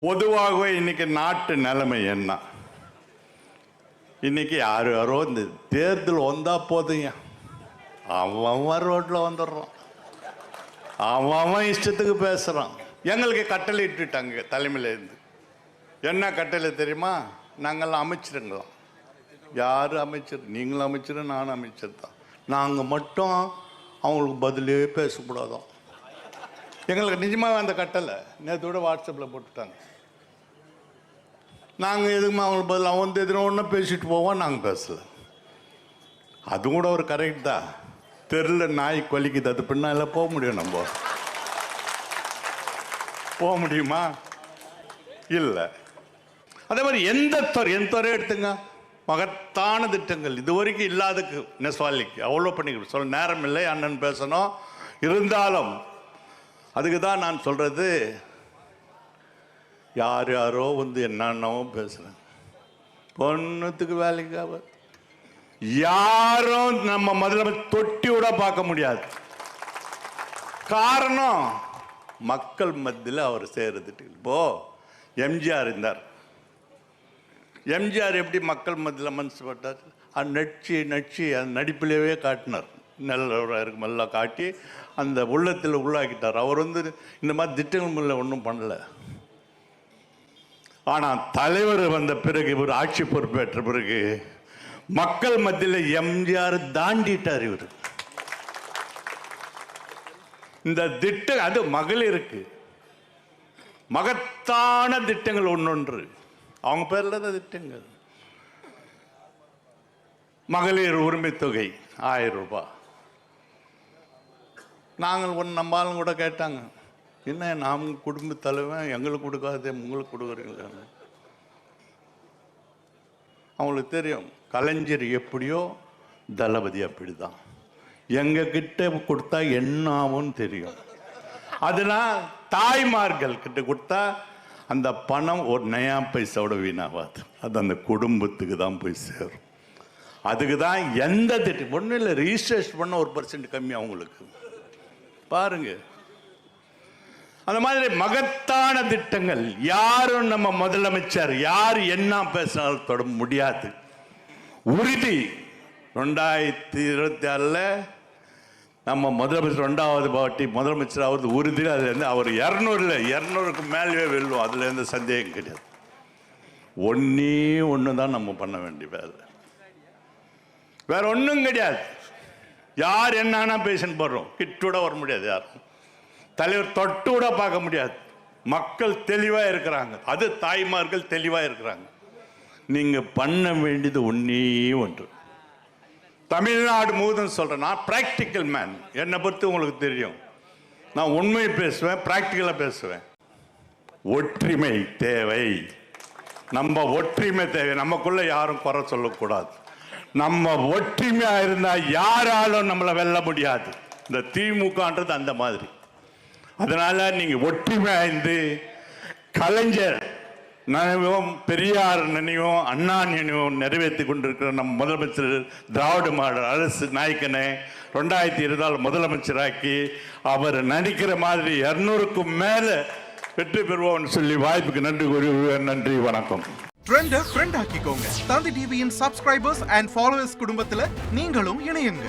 பொதுவாகவே இன்னைக்கு நாட்டு நிலைமை என்ன? இன்னைக்கு யாரோ இந்த தேர்தல் வந்தா போதுங்க, அவன் ரோட்ல வந்துடுறான், அவன் இஷ்டத்துக்கு பேசுறான். எங்களுக்கு கட்டளை இட்டுட்டாங்க தலைமையிலேருந்து. என்ன கட்டளை தெரியுமா? நாங்கள்லாம் அமைச்சிருங்களாம். யார் அமைச்சர்? நீங்களும் அமைச்சர், நானும் அமைச்சர் தான். நாங்கள் மட்டும் அவங்களுக்கு பதிலே பேசக்கூடாதான். எங்களுக்கு நிஜமாக அந்த கட்டளை நேற்று விட வாட்ஸ்அப்பில் போட்டுட்டாங்க. நாங்கள் எதுக்குமா அவங்களுக்கு பதில் அவன் வந்து எதுனா ஒன்றா பேசிட்டு போவோம், நாங்கள் பேசலை. அது கூட ஒரு கரெக்ட் தான். தெருல நாய் கொலிக்குது, அது பின்னால் போக முடியும், நம்ம போக முடியுமா? இல்லை. அதே மாதிரி எந்த துறை எடுத்துங்க, மகத்தான திட்டங்கள் இதுவரைக்கும் இல்லாதக்கு நெஸ்வாலிக்கு அவ்வளோ பண்ணிக்கிட்டு சொல்ல நேரம் இல்லை, அண்ணன் பேசணும். இருந்தாலும் அதுக்கு தான் நான் சொல்கிறது, யாரோ வந்து என்னென்னவோ பேசுகிறேன், பொண்ணுத்துக்கு வேலைக்காக யாரும் நம்ம முதல்ல தொட்டி விட பார்க்க முடியாது. காரணம் மக்கள் மத்தியில் அவர் செய்கிறது. இப்போ எம்ஜிஆர் இருந்தார். எம்ஜிஆர் எப்படி மக்கள் மத்தியில் மனசு பட்டார்? அது நடிச்சு அந்த நடிப்பிலேயே காட்டினார். நல்ல இருக்குமெல்லாம் காட்டி அந்த உள்ளத்தில் உள்ளாக்கிட்டார். அவர் வந்து இந்த மாதிரி திட்டங்கள் முல்ல ஒன்றும் பண்ணலை. ஆனால் தலைவர் வந்த பிறகு, இவர் ஆட்சி பொறுப்பேற்ற பிறகு மக்கள் மத்தியில் எம்ஜிஆர் தாண்டிட்டார். இவர் இந்த திட்டம், அது மகளிருக்கு மகத்தான திட்டங்கள் ஒன்றொன்று, அவங்க பேரில் தான் திட்டங்கள். மகளிர் உரிமை தொகை 1000 ரூபாய். நாங்கள் ஒன்று நம்பாலும் கூட கேட்டாங்க, என்ன நாம் குடும்ப தலைவன் எங்களுக்கு கொடுக்காதே உங்களுக்கு கொடுக்குறீங்களா? அவங்களுக்கு தெரியும் கலைஞர் எப்படியோ தளபதி அப்படி தான். எங்ககிட்ட கொடுத்தா என்ன ஆகும்னு தெரியும். அதனால் தாய்மார்கள் கிட்ட கொடுத்தா அந்த பணம் ஒரு நயா பைசாவோட வீணாகாது. அது அந்த குடும்பத்துக்கு தான் போய் சேரும். அதுக்கு தான் எந்த திட்டம் ஒன்றும் இல்லை, ரிஜிஸ்ட்ரேஷன் பண்ண 1% கம்மி அவங்களுக்கு. பாருங்க, அந்த மாதிரி மகத்தான திட்டங்கள் யாரும் நம்ம முதலமைச்சர் யார் என்ன பேசினாலும் தொட முடியாது. உறுதி 2026 நம்ம முதலமைச்சர் 2வது வாட்டி முதலமைச்சர் ஆவது உறுதி. அதுலேருந்து அவர் 200க்கு மேலே வெல்லும், அதில் எந்த சந்தேகம் கிடையாது. ஒன்று தான் நம்ம பண்ண வேண்டிய வேலை, வேற ஒன்றும் கிடையாது. யார் என்னன்னா பேசின்னு போடுறோம், கிட்டோட வர முடியாது, யாரும் தலைவர் தொட்டு கூட பார்க்க முடியாது. மக்கள் தெளிவாக இருக்கிறாங்க, அது தாய்மார்கள் தெளிவாக இருக்கிறாங்க. நீங்கள் பண்ண வேண்டியது ஒன்று. தமிழ்நாடு முழுதும் சொல்கிறேன், நான் ப்ராக்டிக்கல் மேன். என்னை பொறுத்து உங்களுக்கு தெரியும், நான் உண்மையை பேசுவேன், ப்ராக்டிக்கலாக பேசுவேன். ஒற்றுமை தேவை, நம்ம ஒற்றுமை தேவை. நமக்குள்ளே யாரும் குறை சொல்லக்கூடாது. நம்ம ஒற்றுமையாக இருந்தால் யாராலும் நம்மளை வெல்ல முடியாது. இந்த திமுகன்றது அந்த மாதிரி. அதனால் நீங்கள் ஒற்றுமையாக இருந்து கலைஞர் நினைவும் பெரியார் நினைவும் அண்ணா நினைவும் நிறைவேற்றி கொண்டிருக்கிற நம் முதலமைச்சர் திராவிட மாடல் அரசு நாயக்கனை 2024 முதலமைச்சராக்கி அவர் நடிக்கிற மாதிரி 200க்கும் மேலே வெற்றி பெறுவோம்னு சொல்லி வாய்ப்புக்கு நன்றி கூறி நன்றி, வணக்கம். ட்ரெண்ட் ஆக்கிக்கோங்க. தந்தி டிவியின் சப்ஸ்கிரைபர்ஸ் அண்ட் ஃபாலோவர்ஸ் குடும்பத்தில் நீங்களும் இணையுங்க.